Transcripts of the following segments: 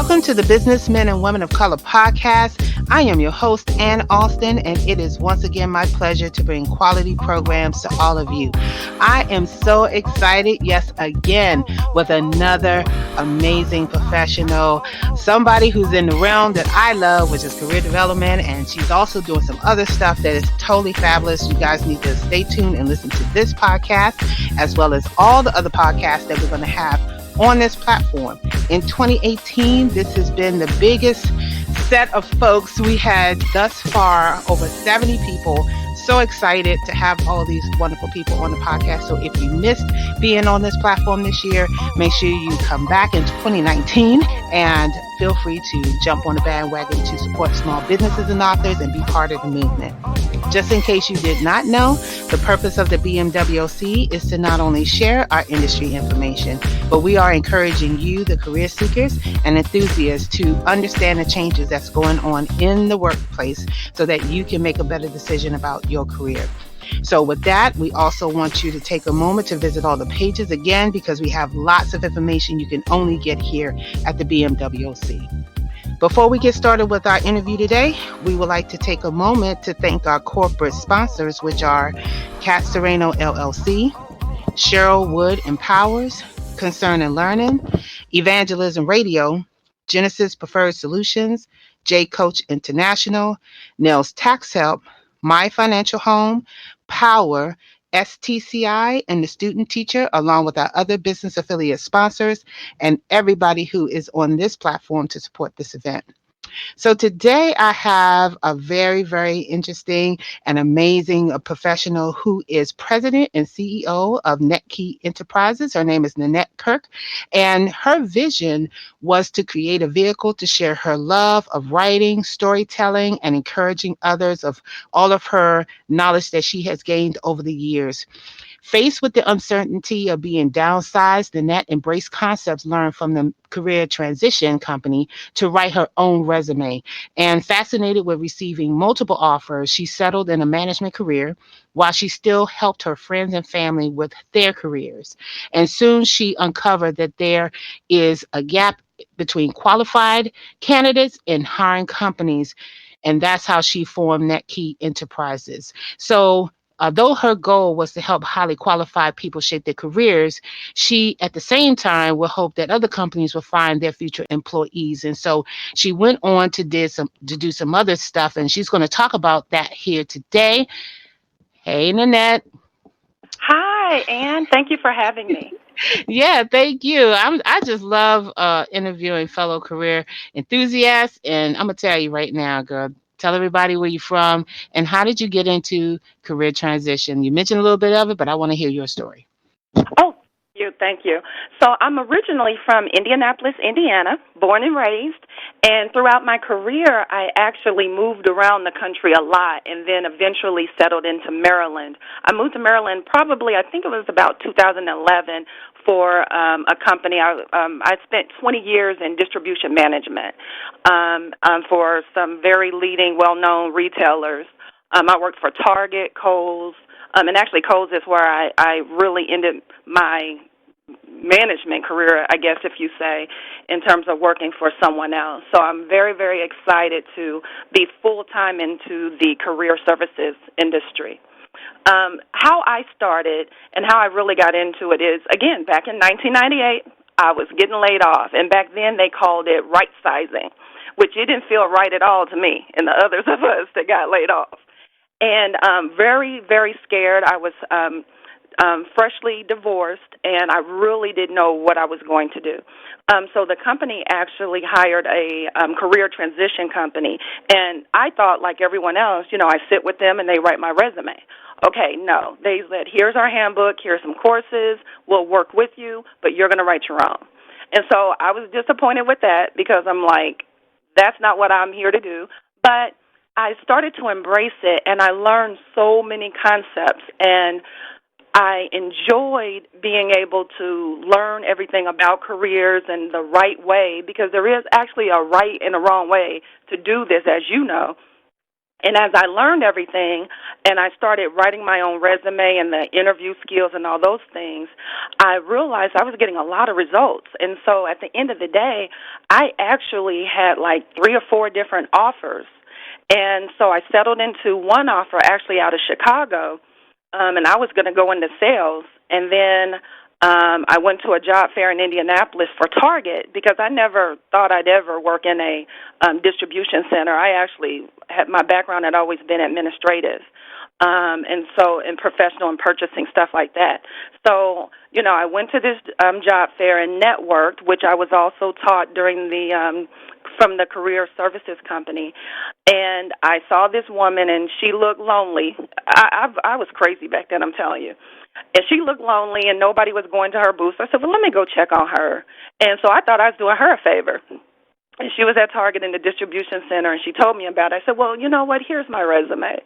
Welcome to the Businessmen and Women of Color podcast. I am your host, Ann Alston, and it is once again my pleasure to bring quality programs to all of you. I am so excited, yes, again, with another amazing professional, somebody who's in the realm that I love, which is career development, and she's also doing some other stuff that is totally fabulous. You guys need to stay tuned and listen to this podcast, as well as all the other podcasts that we're going to have on this platform. In 2018, this has been the biggest set of folks we had thus far, over 70 people. So excited to have all these wonderful people on the podcast. So if you missed being on this platform this year, make sure you come back in 2019 and feel free to jump on the bandwagon to support small businesses and authors and be part of the movement. Just in case you did not know, the purpose of the BMWC is to not only share our industry information, but we are encouraging you, the career seekers and enthusiasts, to understand the changes that's going on in the workplace so that you can make a better decision about your career. So with that, we also want you to take a moment to visit all the pages again, because we have lots of information you can only get here at the BMWC. Before we get started with our interview today, we would like to take a moment to thank our corporate sponsors, which are Cat Sereno LLC, Cheryl Wood Empowers, Concern and Learning, Evangelism Radio, Genesis Preferred Solutions, J Coach International, Nels Tax Help, My Financial Home, Power, STCI, and the Student Teacher, along with our other business affiliate sponsors, and everybody who is on this platform to support this event. So today I have a very, very interesting and amazing professional who is president and CEO of NetKei Enterprises. Her name is Nanette Kirk, and her vision was to create a vehicle to share her love of writing, storytelling, and encouraging others of all of her knowledge that she has gained over the years. Faced with the uncertainty of being downsized, Nanette embraced concepts learned from the career transition company to write her own resume. And fascinated with receiving multiple offers, she settled in a management career while she still helped her friends and family with their careers. And soon she uncovered that there is a gap between qualified candidates and hiring companies. And that's how she formed NetKei Enterprises. So although her goal was to help highly qualified people shape their careers, she, at the same time, will hope that other companies will find their future employees. And so she went on to do some other stuff, and she's going to talk about that here today. Hey, Nanette. Hi, Ann. Thank you for having me. Yeah, thank you. I just love interviewing fellow career enthusiasts, and I'm gonna tell you right now, girl. Tell everybody where you're from and how did you get into career transition? You mentioned a little bit of it, but I want to hear your story. Oh, thank you. So I'm originally from Indianapolis, Indiana, born and raised, and throughout my career, I actually moved around the country a lot and then eventually settled into Maryland. I moved to Maryland probably, I think it was about 2011 for a company. I spent 20 years in distribution management for some very leading, well-known retailers. I worked for Target, Kohl's, and actually Kohl's is where I really ended my management career, I guess if you say, in terms of working for someone else. So I'm very, very excited to be full-time into the career services industry. How I started and how I really got into it is, again, back in 1998, I was getting laid off, and back then they called it right-sizing, which it didn't feel right at all to me and the others of us that got laid off. And very, very scared. I was freshly divorced, and I really didn't know what I was going to do. So the company actually hired a career transition company, and I thought, like everyone else, I sit with them and they write my resume. Okay, no. They said, here's our handbook, here's some courses, we'll work with you, but you're going to write your own. And so I was disappointed with that because I'm like, that's not what I'm here to do. But I started to embrace it, and I learned so many concepts, and I enjoyed being able to learn everything about careers and the right way, because there is actually a right and a wrong way to do this, as you know. And as I learned everything and I started writing my own resume and the interview skills and all those things, I realized I was getting a lot of results. And so at the end of the day, I actually had like 3 or 4 different offers. And so I settled into one offer actually out of Chicago, and I was going to go into sales. And then I went to a job fair in Indianapolis for Target because I never thought I'd ever work in a distribution center. I actually had my background had always been administrative, and so in professional and purchasing stuff like that. So I went to this job fair and networked, which I was also taught during the from the career services company, and I saw this woman, and she looked lonely. I was crazy back then, I'm telling you. And she looked lonely, and nobody was going to her booth. So I said, well, let me go check on her. And so I thought I was doing her a favor. And she was at Target in the distribution center, and she told me about it. I said, well, you know what? Here's my resume.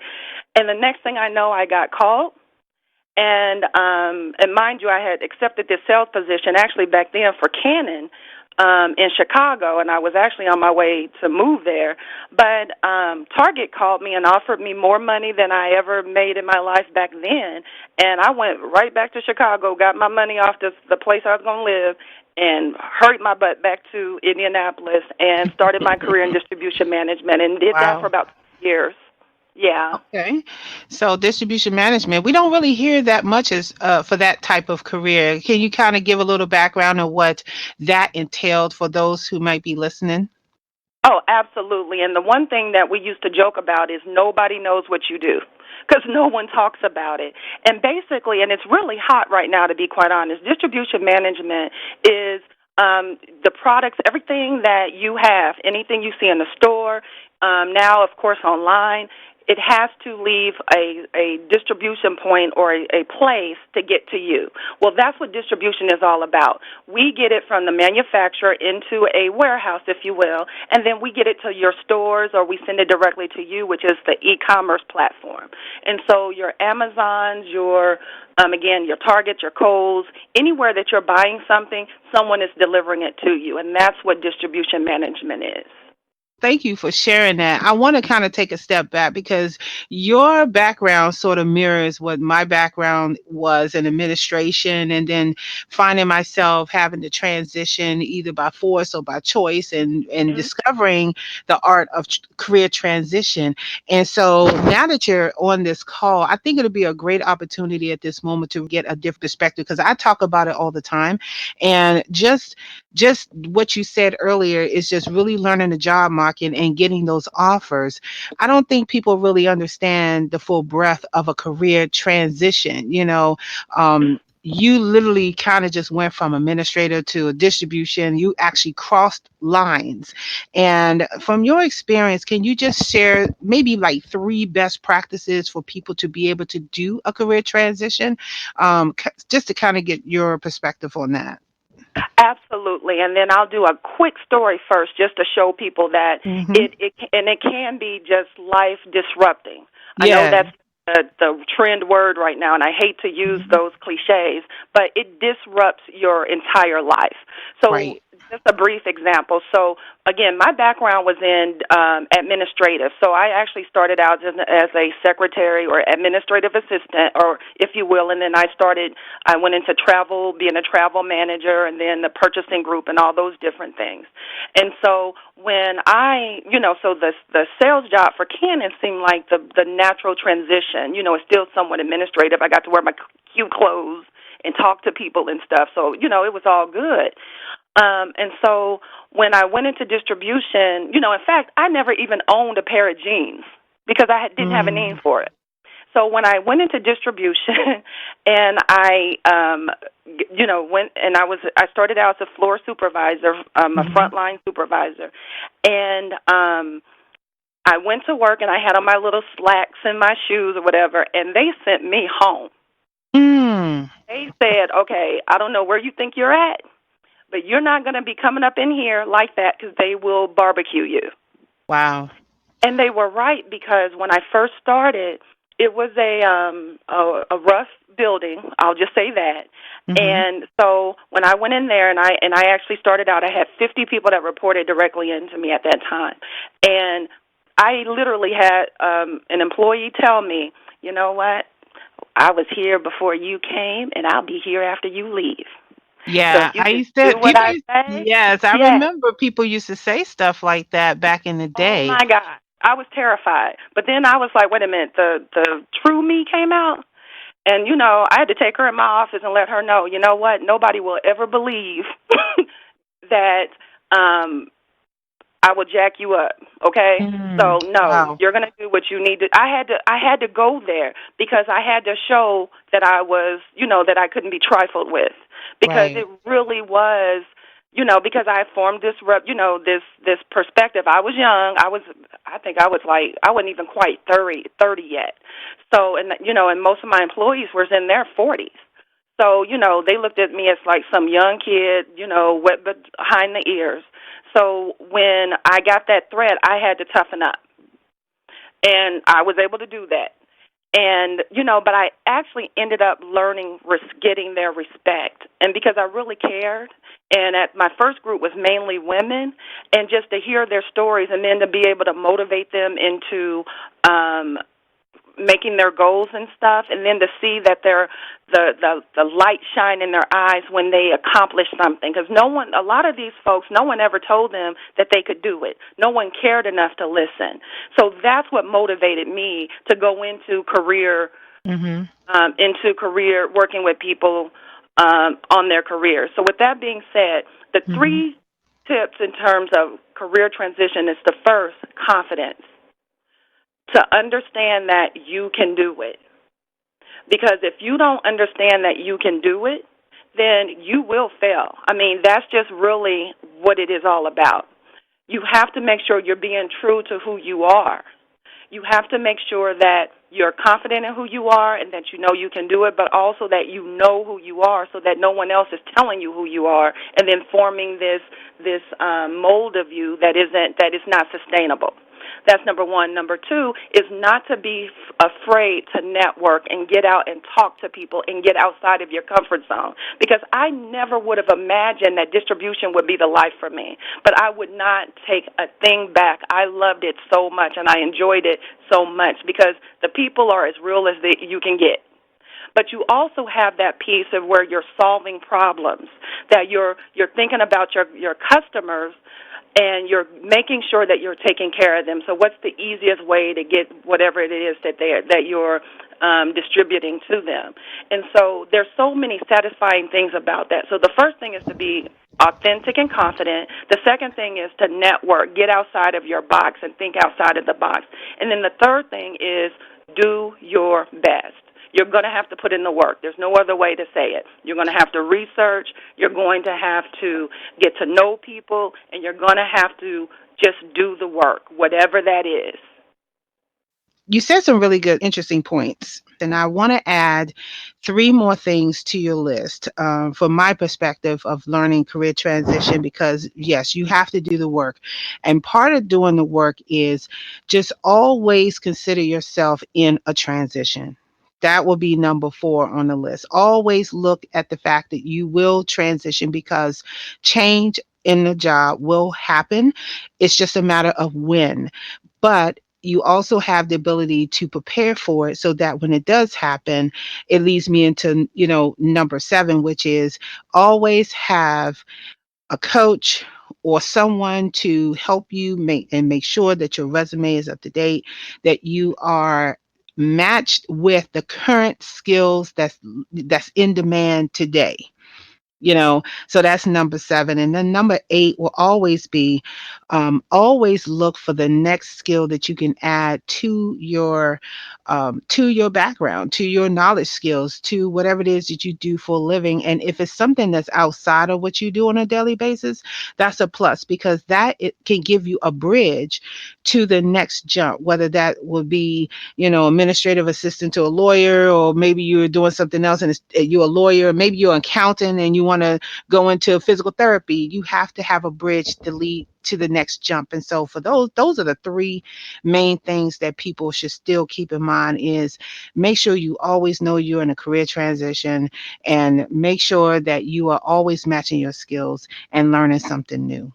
And the next thing I know, I got called. And mind you, I had accepted this sales position actually back then for Canon in Chicago, and I was actually on my way to move there. But Target called me and offered me more money than I ever made in my life back then. And I went right back to Chicago, got my money off the place I was going to live, and hurried my butt back to Indianapolis and started my career in distribution management and did that for Wow. about 2 years. Yeah. Okay. So distribution management, we don't really hear that much as for that type of career. Can you kind of give a little background of what that entailed for those who might be listening? Oh, absolutely. And the one thing that we used to joke about is nobody knows what you do because no one talks about it. And basically, and it's really hot right now, to be quite honest, distribution management is the products, everything that you have, anything you see in the store, now, of course, online. It has to leave a distribution point or a place to get to you. Well, that's what distribution is all about. We get it from the manufacturer into a warehouse, if you will, and then we get it to your stores or we send it directly to you, which is the e-commerce platform. And so your Amazons, again, your Targets, your Kohl's, anywhere that you're buying something, someone is delivering it to you, and that's what distribution management is. Thank you for sharing that. I want to kind of take a step back because your background sort of mirrors what my background was in administration, and then finding myself having to transition either by force or by choice, and Mhm. discovering the art of career transition. And so now that you're on this call, I think it'll be a great opportunity at this moment to get a different perspective because I talk about it all the time. And just what you said earlier is just really learning the job market and getting those offers. I don't think people really understand the full breadth of a career transition. You literally kind of just went from administrator to a distribution. You actually crossed lines. And from your experience, can you just share maybe like 3 best practices for people to be able to do a career transition? Just to kind of get your perspective on that. Absolutely, and then I'll do a quick story first, just to show people that Hmm. it can be just life disrupting. I know Yeah. that's the trend word right now, and I hate to use Mhm. those cliches, but it disrupts your entire life. So, Right. just a brief example. So, again, my background was in administrative. So, I actually started out as a secretary or administrative assistant, or if you will, and then I went into travel, being a travel manager, and then the purchasing group and all those different things. And so when so the sales job for Canon seemed like the natural transition. It's still somewhat administrative. I got to wear my cute clothes and talk to people and stuff. So it was all good. And so when I went into distribution, in fact, I never even owned a pair of jeans because didn't have a name Mm. for it. So when I went into distribution, and I, went and I started out as a floor supervisor, a Mhm. frontline supervisor, and I went to work and I had on my little slacks and my shoes or whatever, and they sent me home. Mm. They said, "Okay, I don't know where you think you're at, but you're not going to be coming up in here like that because they will barbecue you." Wow. And they were right because when I first started, it was a rough building. I'll just say that. Mhm. And so when I went in there and I actually started out, I had 50 people that reported directly into me at that time, and I literally had an employee tell me, you know what? I was here before you came, and I'll be here after you leave. So if Yeah, you I just used to do what people I used say, yes, I yes. remember people used to say stuff like that back in the Oh day. my God, I was terrified. But then I was like, wait a minute, the true me came out, and I had to take her in my office and let her know, you know what? Nobody will ever believe that I will jack you up, okay? So no, Wow. you're going to do what you need to. I had to go there because I had to show that I was, that I couldn't be trifled with, because Right. it really was, because I formed this perspective. I was young. I think I was like, I wasn't even quite 30 yet. So, and most of my employees were in their 40s. So, they looked at me as like some young kid, wet behind the ears. So when I got that threat, I had to toughen up, and I was able to do that. And but I actually ended up learning, getting their respect, and because I really cared. And at my first group was mainly women, and just to hear their stories, and then to be able to motivate them into um, making their goals and stuff, and then to see that the light shine in their eyes when they accomplish something, because a lot of these folks, no one ever told them that they could do it. No one cared enough to listen. So that's what motivated me to go Mhm. into career working with people on their careers. So with that being said, the Mhm. three tips in terms of career transition is: the first, confidence, to understand that you can do it. Because if you don't understand that you can do it, then you will fail. I mean, that's just really what it is all about. You have to make sure you're being true to who you are. You have to make sure that you're confident in who you are and that you know you can do it, but also that you know who you are, so that no one else is telling you who you are, and then forming this mold of you that is not sustainable. That's number one. Number two is not to be afraid to network and get out and talk to people and get outside of your comfort zone. Because I never would have imagined that distribution would be the life for me. But I would not take a thing back. I loved it so much, and I enjoyed it so much, because the people are as real as you can get. But you also have that piece of where you're solving problems, that you're thinking about your customers, and you're making sure that you're taking care of them. So what's the easiest way to get whatever it is that you're distributing to them? And so there's so many satisfying things about that. So the first thing is to be authentic and confident. The second thing is to network, get outside of your box and think outside of the box. And then the third thing is do your best. You're going to have to put in the work. There's no other way to say it. You're going to have to research. You're going to have to get to know people, and you're going to have to just do the work, whatever that is. You said some really good, interesting points. And I want to add three more things to your list from my perspective of learning career transition, because, yes, you have to do the work. And part of doing the work is just always consider yourself in a transition. That will be number 4 on the list. Always look at the fact that you will transition, because change in the job will happen. It's just a matter of when. But you also have the ability to prepare for it, so that when it does happen, it leads me into, number 7, which is always have a coach or someone to help you make sure that your resume is up to date, that you are matched with the current skills that's in demand today. So that's number 7. And then number 8 will always be, always look for the next skill that you can add to your background, to your knowledge skills, to whatever it is that you do for a living. And if it's something that's outside of what you do on a daily basis, that's a plus, because that it can give you a bridge to the next jump, whether that would be, administrative assistant to a lawyer, or maybe you're doing something else and you're a lawyer, maybe you're an accountant and you want to go into physical therapy. You have to have a bridge to lead to the next jump. And so for those are the 3 main things that people should still keep in mind: is make sure you always know you're in a career transition, and make sure that you are always matching your skills and learning something new.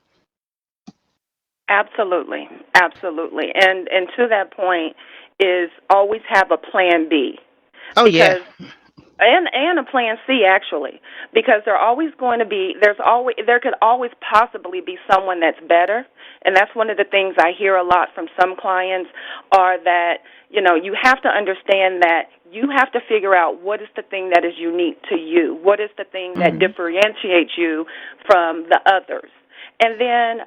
Absolutely, absolutely. And to that point is always have a plan B, Oh yeah. because and a plan C actually, because there could always possibly be someone that's better, and that's one of the things I hear a lot from some clients are that, you have to understand that you have to figure out what is the thing that is unique to you, what is the thing that Hmm. differentiates you from the others, and then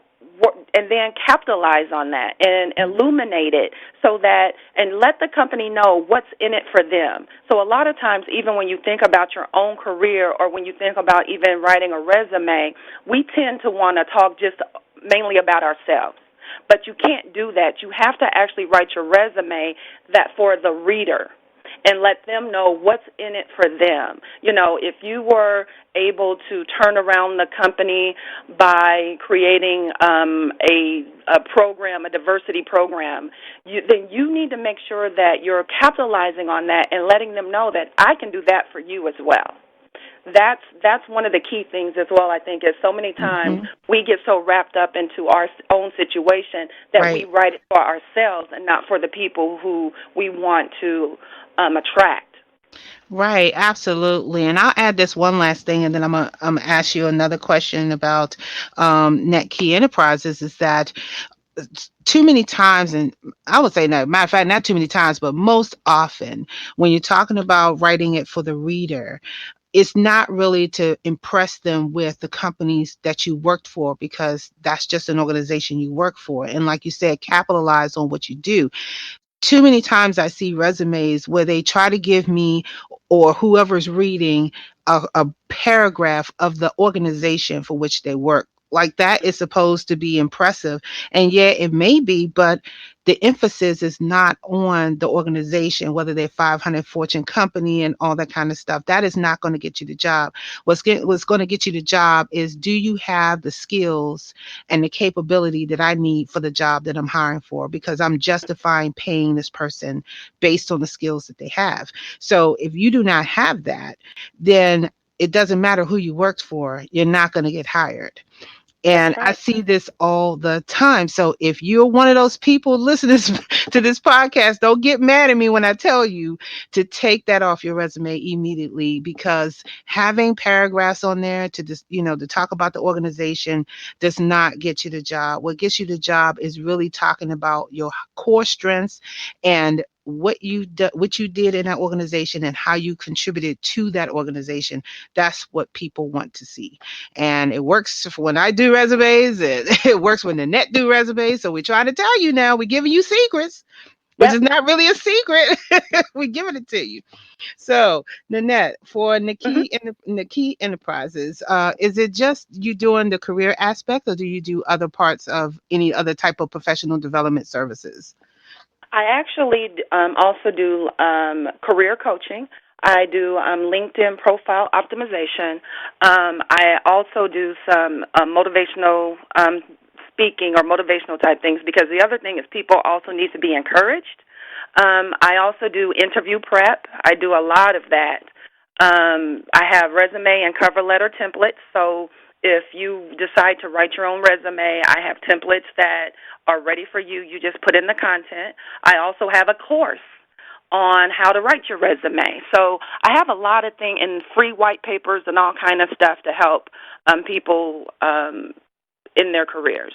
capitalize on that and illuminate it so that, and let the company know what's in it for them. So a lot of times, even when you think about your own career or when you think about even writing a resume, we tend to want to talk just mainly about ourselves. But you can't do that. You have to actually write your resume that for the reader and let them know what's in it for them. If you were able to turn around the company by creating a program, a diversity program, then you need to make sure that you're capitalizing on that and letting them know that I can do that for you as well. That's one of the key things as well, I think, is so many times Hmm. we get so wrapped up into our own situation that we Right. write it for ourselves and not for the people who we want to attract. Right, absolutely. And I'll add this one last thing, and then I'm gonna ask you another question about NetKei Enterprises. Is that too many times, and I would say, no, matter of fact, not too many times, but most often, when you're talking about writing it for the reader, it's not really to impress them with the companies that you worked for, because that's just an organization you work for. And like you said, capitalize on what you do. Too many times I see resumes where they try to give me or whoever's reading a paragraph of the organization for which they work. Like that is supposed to be impressive. And yeah, it may be, but the emphasis is not on the organization, whether they're 500 Fortune company and all that kind of stuff. That is not going to get you the job. What's going to get you the job is, do you have the skills and the capability that I need for the job that I'm hiring for, because I'm justifying paying this person based on the skills that they have. So if you do not have that, then it doesn't matter who you worked for, you're not going to get hired. That's And I right. see this all the time. So if you're one of those people listening to this podcast, don't get mad at me when I tell you to take that off your resume immediately, because having paragraphs on there to just, to talk about the organization does not get you the job. What gets you the job is really talking about your core strengths and what you did in that organization and how you contributed to that organization. That's what people want to see. And it works for when I do resumes, and it works when the net do resumes. So we're trying to tell you now, we're giving you secrets, which is Yep. not really a secret. We're giving it to you. So, Nanette, for Hmm. NetKei Enterprises, is it just you doing the career aspect, or do you do other parts of any other type of professional development services? I actually also do career coaching. I do LinkedIn profile optimization. I also do some motivational speaking or motivational type things, because the other thing is people also need to be encouraged. I also do interview prep. I do a lot of that. I have resume and cover letter templates, so if you decide to write your own resume, I have templates that are ready for you. You just put in the content. I also have a course on how to write your resume. So I have a lot of things in free white papers and all kind of stuff to help people in their careers.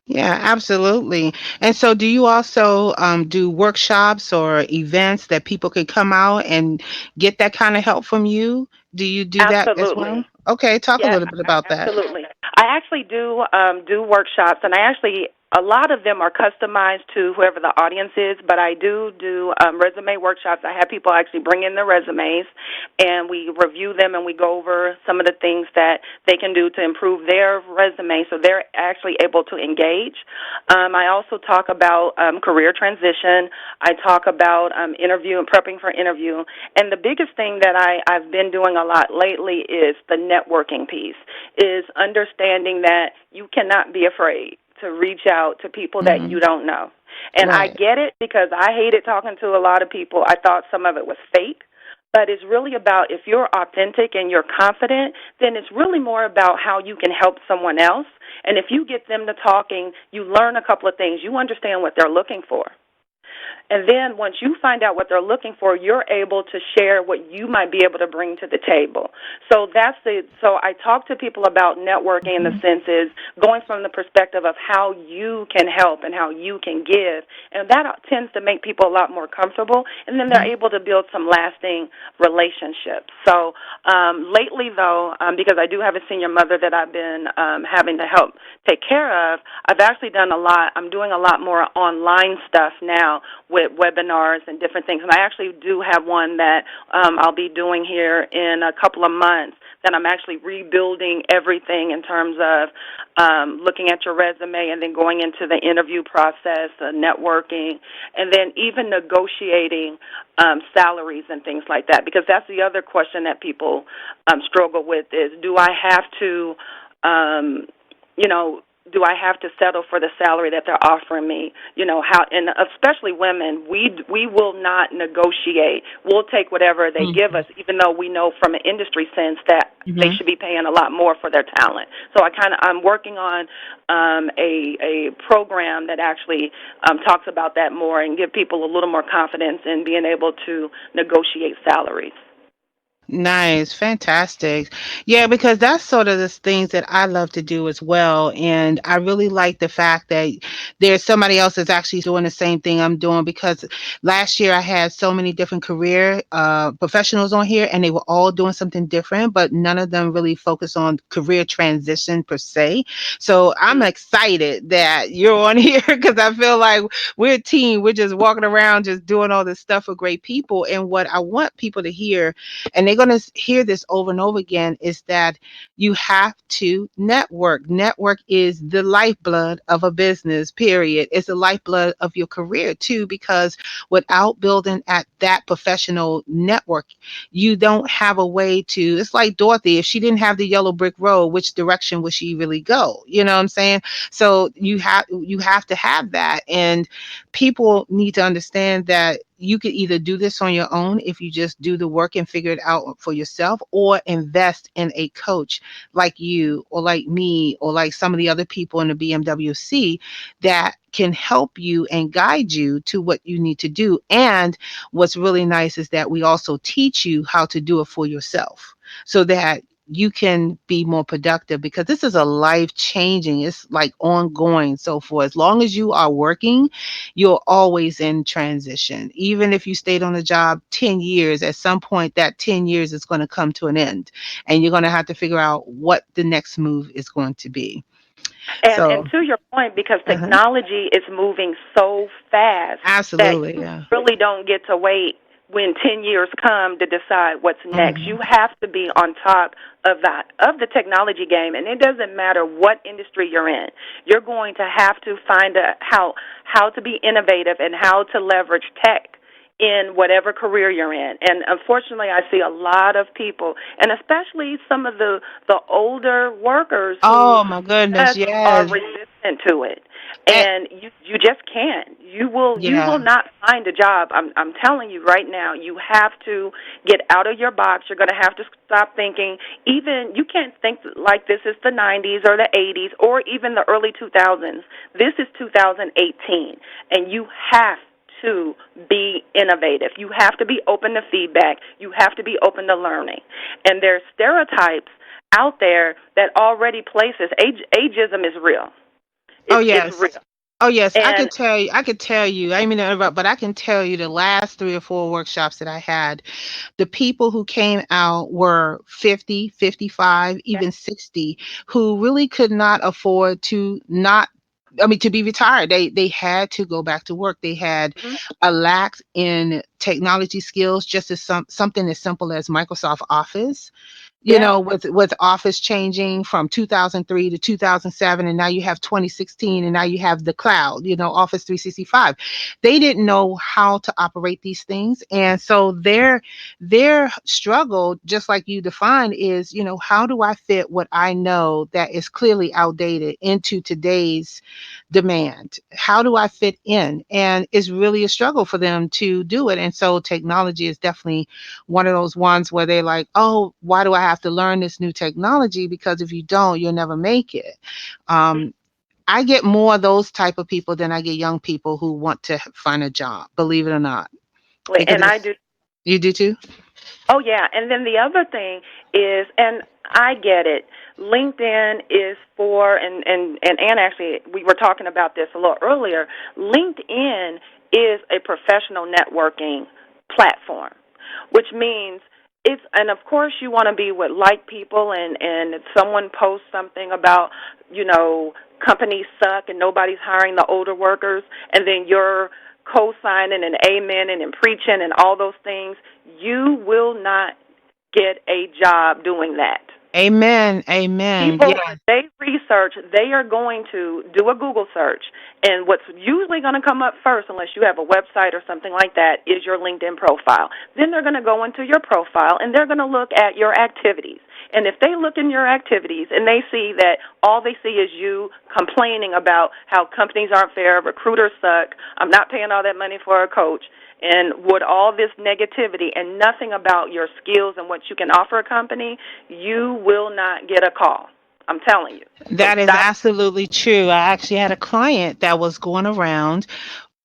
Yeah, absolutely. And so, do you also do workshops or events that people can come out and get that kind of help from you? Do you do that as well? Absolutely. Okay, talk a Yes, little bit about that. absolutely. I actually do workshops, and a lot of them are customized to whoever the audience is. But I do resume workshops. I have people actually bring in their resumes, and we review them, and we go over some of the things that they can do to improve their resume, so they're actually able to engage. I also talk about career transition. I talk about interview and prepping for interview. And the biggest thing that I've been doing a lot lately is the networking piece, is understanding that you cannot be afraid to reach out to people that you Hmm. don't know. And I Right. get it, because I hated talking to a lot of people. I thought some of it was fake. But it's really about, if you're authentic and you're confident, then it's really more about how you can help someone else. And if you get them to talking, you learn a couple of things. You understand what they're looking for. And then once you find out what they're looking for, you're able to share what you might be able to bring to the table. So I talk to people about networking in the sense is going from the perspective of how you can help and how you can give. And that tends to make people a lot more comfortable, and then they're able to build some lasting relationships. So lately, though, because I do have a senior mother that I've been having to help take care of, I've actually done a lot. I'm doing a lot more online stuff now with webinars and different things. And I actually do have one that I'll be doing here in a couple of months, that I'm actually rebuilding everything in terms of looking at your resume and then going into the interview process, networking, and then even negotiating salaries and things like that. Because that's the other question that people struggle with is, do I have to, do I have to settle for the salary that they're offering me? And especially women, we will not negotiate. We'll take whatever they give us, even though we know from an industry sense that they should be paying a lot more for their talent. So I'm working on a program that actually talks about that more and give people a little more confidence in being able to negotiate salaries. Nice, fantastic. Yeah, because that's sort of the things that I love to do as well. And I really like the fact that there's somebody else that's actually doing the same thing I'm doing, because last year I had so many different career professionals on here, and they were all doing something different, but none of them really focused on career transition per se. So I'm excited that you're on here, because I feel like we're a team. We're just walking around just doing all this stuff for great people. And what I want people to hear, and they're going to hear this over and over again, is that you have to network. Network is the lifeblood of a business, period. It's the lifeblood of your career too, because without building at that professional network, you don't have a way to, it's like Dorothy, if she didn't have the yellow brick road, which direction would she really go? You know what I'm saying? So you have to have that. And people need to understand that you could either do this on your own if you just do the work and figure it out for yourself, or invest in a coach like you or like me or like some of the other people in the BMWC that can help you and guide you to what you need to do. And what's really nice is that we also teach you how to do it for yourself, so that you can be more productive, because this is a life changing, it's like ongoing. So for as long as you are working, you're always in transition. Even if you stayed on the job 10 years, at some point that 10 years is going to come to an end, and you're going to have to figure out what the next move is going to be. And So to your point, because uh-huh. technology is moving so fast that Absolutely, you yeah. really don't get to wait when 10 years come to decide what's next. Mhm. You have to be on top of the technology game, and it doesn't matter what industry you're in. You're going to have to find how to be innovative and how to leverage tech in whatever career you're in. And unfortunately, I see a lot of people, and especially some of the older workers who Oh my goodness, just are yes. resistant to it. Eh, And you just can't. You will yeah. not find a job. I'm telling you right now, you have to get out of your box. You're going to have to stop thinking. Even you can't think like this is the 90s or the 80s or even the early 2000s. This is 2018, and you have to be innovative. You have to be open to feedback. You have to be open to learning. And there's stereotypes out there that already places ageism is real. Oh It's real. yes. Oh yes, I And could tell you. I could tell you. I didn't mean to interrupt, but I can tell you the last 3 or 4 workshops that I had, the people who came out were 50, 55, even 60, who really could not afford to not, I mean, to be retired. They had to go back to work. They had mhm, a lack in technology skills, just as something as simple as Microsoft Office. Yeah. with Office changing from 2003 to 2007, and now you have 2016, and now you have the cloud, Office 365. They didn't know how to operate these things, and so their struggle, just like you defined, is, how do I fit what I know that is clearly outdated into today's demand? How do I fit in? And it's really a struggle for them to do it. And so technology is definitely one of those ones where they're like, oh, why do I have to learn this new technology? Because if you don't, you'll never make it. Um, I get more of those type of people than I get young people who want to find a job, believe it or not. Because And I it's, do. you do too? Oh yeah, and then the other thing is, and I get it. LinkedIn is for, and Ann, actually, we were talking about this a little earlier. LinkedIn is a professional networking platform, which means and of course you want to be with like people, and if someone posts something about, companies suck and nobody's hiring the older workers, and then you're co-signing and amening and preaching and all those things, you will not get a job doing that. Amen. Amen. People, Yeah. when they research, they are going to do a Google search, and what's usually going to come up first, unless you have a website or something like that, is your LinkedIn profile. Then they're going to go into your profile, and they're going to look at your activities. And if they look in your activities and they see that all they see is you complaining about how companies aren't fair, recruiters suck, I'm not paying all that money for a coach, and with all this negativity and nothing about your skills and what you can offer a company, you will not get a call. I'm telling you. So That is stop. absolutely true. I actually had a client that was going around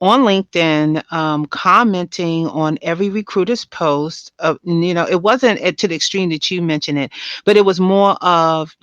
on LinkedIn, commenting on every recruiter's post. It wasn't to the extreme that you mentioned it, but it was more of,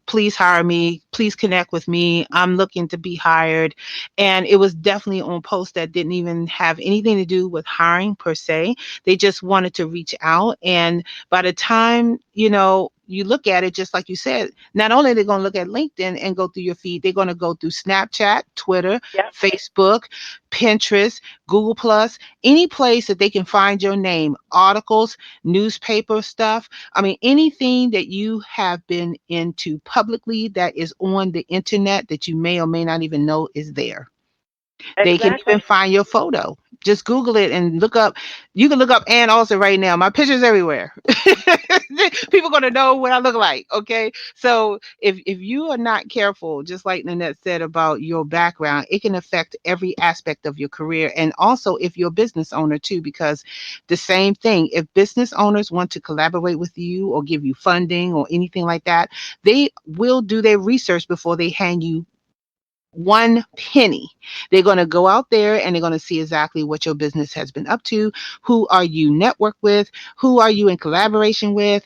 please hire me, please connect with me. I'm looking to be hired. And it was definitely on posts that didn't even have anything to do with hiring per se. They just wanted to reach out. And by the time, you look at it, just like you said, not only are they going to look at LinkedIn and go through your feed, they're going to go through Snapchat, Twitter, Yep, Facebook, Pinterest, Google Plus, any place that they can find your name, articles, newspaper stuff. I mean, anything that you have been into publicly that is on the internet that you may or may not even know is there. They can exactly. even find your photo. Just Google it and look up. You can look up Ann Olsen right now. My picture's everywhere. People gonna know what I look like. Okay, so if you are not careful, just like Nanette said about your background, it can affect every aspect of your career, and also if you're a business owner too, because the same thing. If business owners want to collaborate with you or give you funding or anything like that, they will do their research before they hand you one penny. They're going to go out there and they're going to see exactly what your business has been up to. Who are you network with? Who are you in collaboration with?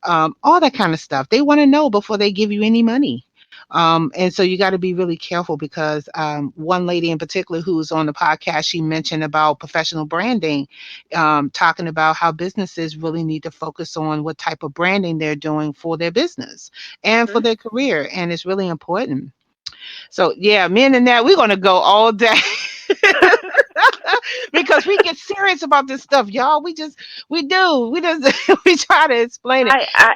All that kind of stuff. They want to know before they give you any money. And so you got to be really careful because one lady in particular who was on the podcast, she mentioned about professional branding, talking about how businesses really need to focus on what type of branding they're doing for their business and for Hmm. their career. And it's really important. So yeah, me and Annette, we're gonna go all day because we get serious about this stuff, y'all. We just we try to explain it. I I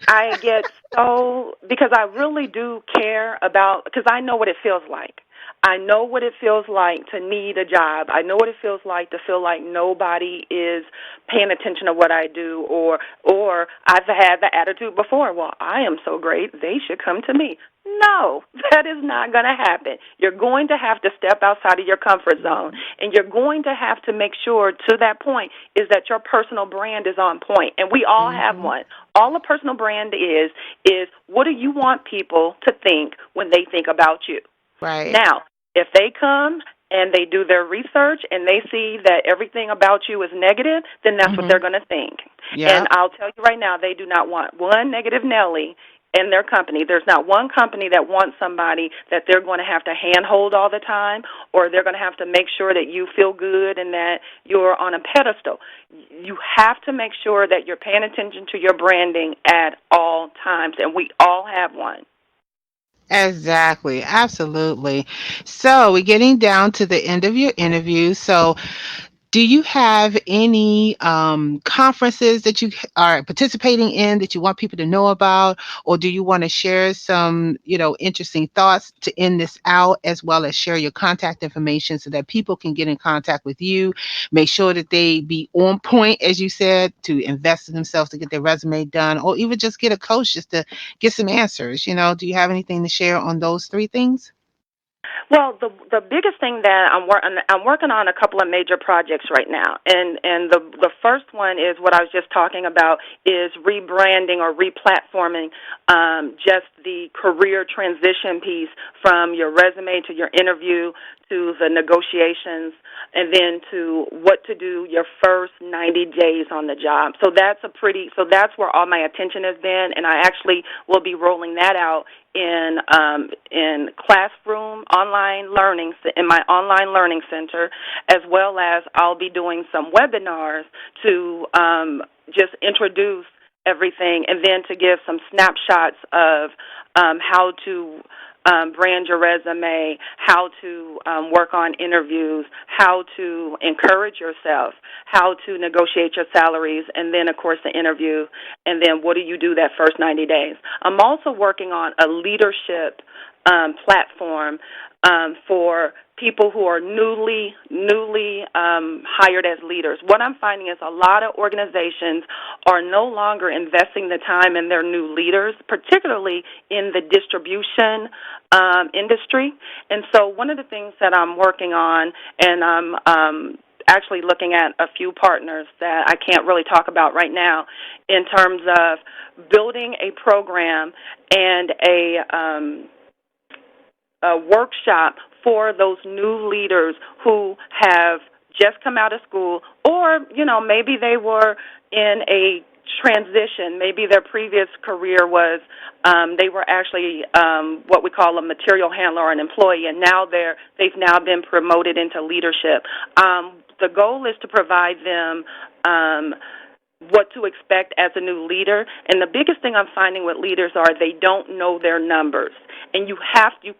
I get so, because I really do care about, because I know what it feels like. I know what it feels like to need a job. I know what it feels like to feel like nobody is paying attention to what I do, or I've had the attitude before, well, I am so great, they should come to me. No, that is not going to happen. You're going to have to step outside of your comfort zone, and you're going to have to make sure, to that point, is that your personal brand is on point, and we all have Hmm. one. All a personal brand is what do you want people to think when they think about you? Right. Now, if they come and they do their research and they see that everything about you is negative, then that's what Hmm. they're going to think. And Yeah. I'll tell you right now, they do not want one negative Nelly in their company. There's not one company that wants somebody that they're going to have to handhold all the time, or they're going to have to make sure that you feel good and that you're on a pedestal. You have to make sure that you're paying attention to your branding at all times, and we all have one. Exactly. Absolutely. So we're getting down to the end of your interview. So Do you have any conferences that you are participating in that you want people to know about, or do you want to share some, interesting thoughts to end this out, as well as share your contact information so that people can get in contact with you, make sure that they be on point, as you said, to invest in themselves to get their resume done, or even just get a coach just to get some answers? Do you have anything to share on those three things? Well, the biggest thing that I'm working on a couple of major projects right now, and the first one is what I was just talking about, is rebranding or replatforming just the career transition piece from your resume to your interview to the negotiations, and then to what to do your first 90 days on the job. So that's where all my attention has been, and I actually will be rolling that out in classroom online learning in my online learning center, as well as I'll be doing some webinars to just introduce everything, and then to give some snapshots of how to brand your resume, how to work on interviews, how to encourage yourself, how to negotiate your salaries, and then, of course, the interview, and then what do you do that first 90 days. I'm also working on a leadership platform for people who are newly hired as leaders. What I'm finding is a lot of organizations are no longer investing the time in their new leaders, particularly in the distribution industry. And so one of the things that I'm working on, and I'm actually looking at a few partners that I can't really talk about right now, in terms of building a program and a workshop for those new leaders who have just come out of school, or, maybe they were in a transition. Maybe their previous career was they were actually what we call a material handler or an employee, and now they've now been promoted into leadership. The goal is to provide them what to expect as a new leader. And the biggest thing I'm finding with leaders are they don't know their numbers. And you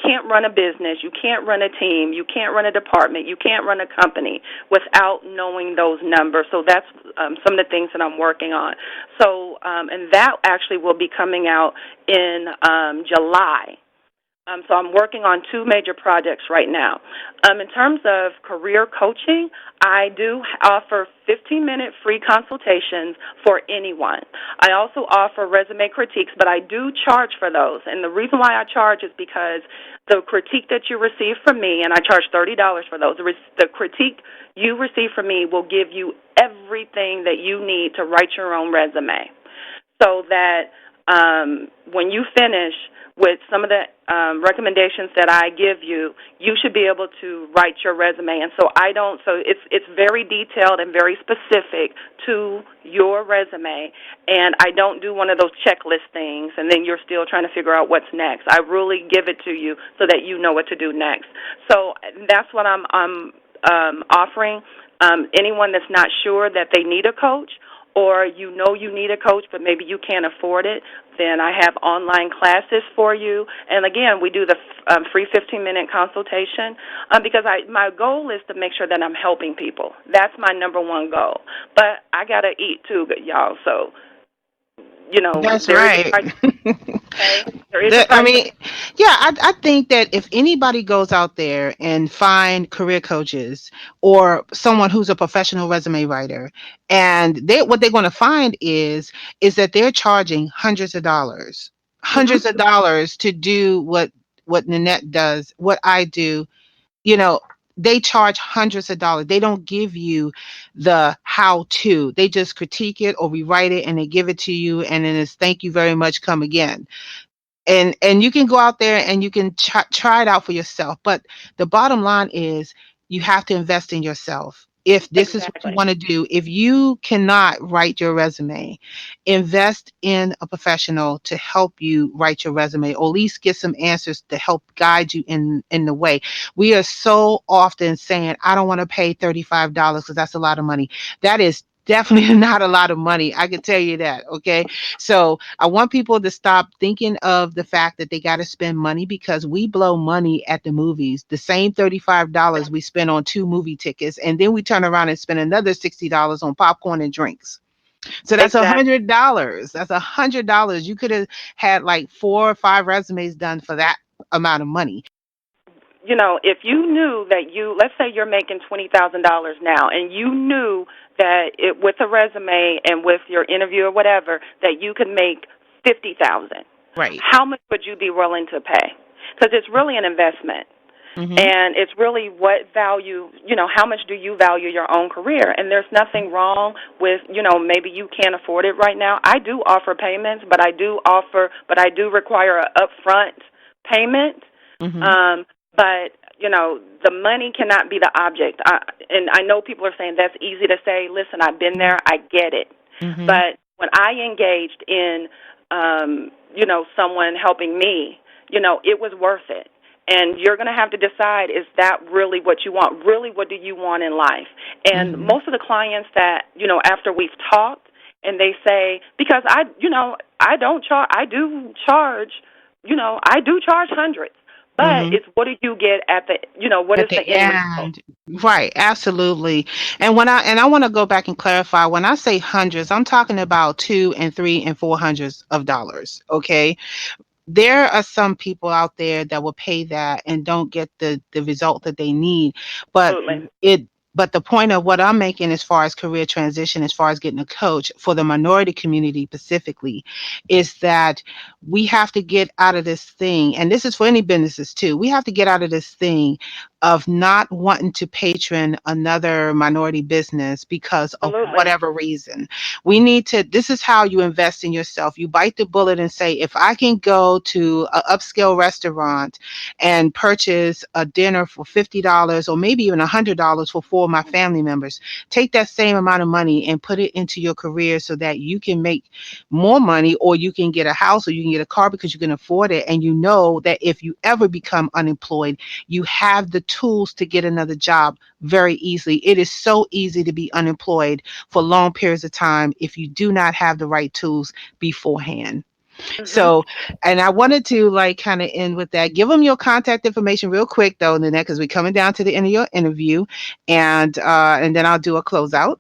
can't run a business, you can't run a team, you can't run a department, you can't run a company without knowing those numbers. So that's some of the things that I'm working on. So, and that actually will be coming out in July. So I'm working on two major projects right now. In terms of career coaching, I do offer 15-minute free consultations for anyone. I also offer resume critiques, but I do charge for those. And the reason why I charge is because the critique that you receive from me, and I charge $30 for those, the critique you receive from me will give you everything that you need to write your own resume, so that when you finish with some of the recommendations that I give you, you should be able to write your resume. And so it's very detailed and very specific to your resume, and I don't do one of those checklist things and then you're still trying to figure out what's next. I really give it to you so that you know what to do next. So that's what I'm offering. Anyone that's not sure that they need a coach, or you need a coach but maybe you can't afford it, then I have online classes for you. And again, we do the free 15-minute consultation because my goal is to make sure that I'm helping people. That's my number one goal. But I got to eat too, y'all. So, That's there is a right. price. Okay? There is a I price. mean, yeah, I think that if anybody goes out there and find career coaches or someone who's a professional resume writer, and what they're going to find is that they're charging Mm-hmm. hundreds of dollars to do what Nanette does, what I do. you know they charge hundreds of dollars. They don't give you the how to. They just critique it or rewrite it and they give it to you, and then it's thank you very much, come again. And you can go out there and you can try it out for yourself, but the bottom line is you have to invest in yourself. If this is what you Exactly. want to do, if you cannot write your resume, invest in a professional to help you write your resume, or at least get some answers to help guide you in the way. We are so often saying, I don't want to pay $35 because that's a lot of money. That is definitely not a lot of money. I can tell you that. Okay. So I want people to stop thinking of the fact that they got to spend money, because we blow money at the movies. The same $35 we spend on 2 movie tickets. And then we turn around and spend another $60 on popcorn and drinks. So that's Exactly. $100. That's $100. You could have had like 4 or 5 resumes done for that amount of money. If you knew that let's say you're making $20,000 now, and you knew that with a resume and with your interview or whatever, that you could make 50,000, Right. how much would you be willing to pay? Because it's really an investment. Hmm. And it's really what value, how much do you value your own career? And there's nothing wrong with, maybe you can't afford it right now. I do offer payments, but I do require an upfront payment. Hmm. But, the money cannot be the object. And I know people are saying that's easy to say. Listen, I've been there. I get it. Hmm. But when I engaged in, someone helping me, it was worth it. And you're going to have to decide, is that really what you want? Really, what do you want in life? And Hmm. most of the clients that, after we've talked, and they say, because I do charge hundreds. But Hmm. it's what do you get at the, what is At the the end result? end. Right, absolutely. And I want to go back and clarify, when I say hundreds, I'm talking about 2 and 3 and 4 hundreds of dollars. Okay. There are some people out there that will pay that and don't get the result that they need. But Absolutely. it but the point of what I'm making as far as career transition, as far as getting a coach for the minority community specifically, is that we have to get out of this thing, and this is for any businesses too. We have to get out of this thing of not wanting to patron another minority business because of Absolutely. whatever reason. We need to, this is how you invest in yourself. You bite the bullet and say, if I can go to an upscale restaurant and purchase a dinner for $50 or maybe even $100 for 4 of my family members, take that same amount of money and put it into your career so that you can make more money, or you can get a house, or you can get a car because you can afford it. And you know that if you ever become unemployed, you have the tools to get another job very easily. It is so easy to be unemployed for long periods of time if you do not have the right tools beforehand. Mhm. So, and I wanted to like kind of end with that. Give them your contact information real quick though, Nanette, because we're coming down to the end of your interview, and then I'll do a closeout.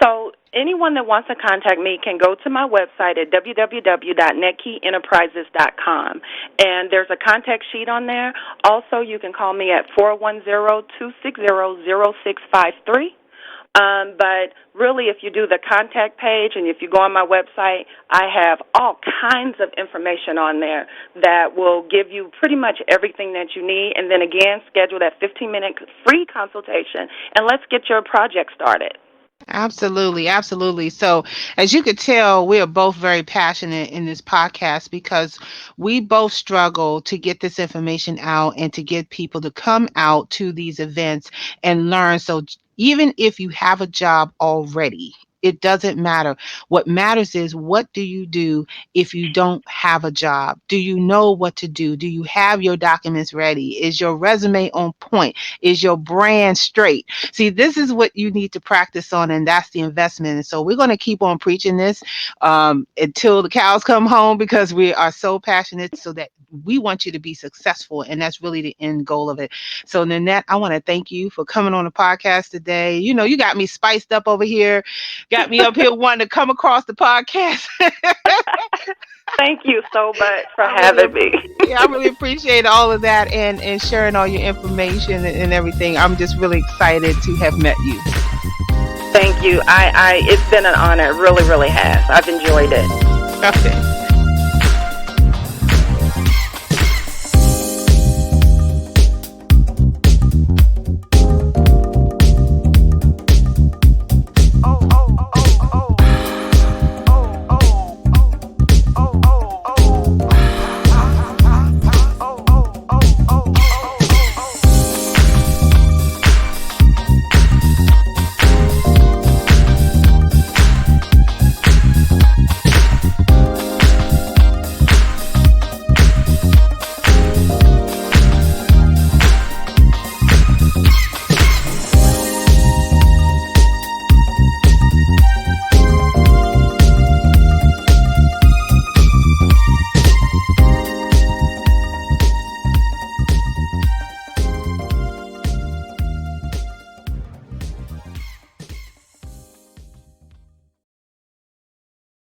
So anyone that wants to contact me can go to my website at www.netkeienterprises.com, and there's a contact sheet on there. Also, you can call me at 410-260-0653. But really, if you do the contact page and if you go on my website, I have all kinds of information on there that will give you pretty much everything that you need. And then again, schedule that 15-minute free consultation, and let's get your project started. Absolutely, absolutely. So, as you could tell, we are both very passionate in this podcast because we both struggle to get this information out and to get people to come out to these events and learn. So, even if you have a job already, it doesn't matter. What matters is, what do you do if you don't have a job? Do you know what to do? Do you have your documents ready? Is your resume on point? Is your brand straight? See, this is what you need to practice on, and that's the investment. And so we're going to keep on preaching this until the cows come home, because we are so passionate, so that we want you to be successful, and that's really the end goal of it. So, Nanette, I want to thank you for coming on the podcast today. You know, you got me spiced up over here, got me up here wanting to come across the podcast. Thank you so much for I really, having me. yeah, I really appreciate all of that, and sharing all your information and everything. I'm just really excited to have met you. Thank you. It's been an honor. It really, really has. I've enjoyed it. Okay.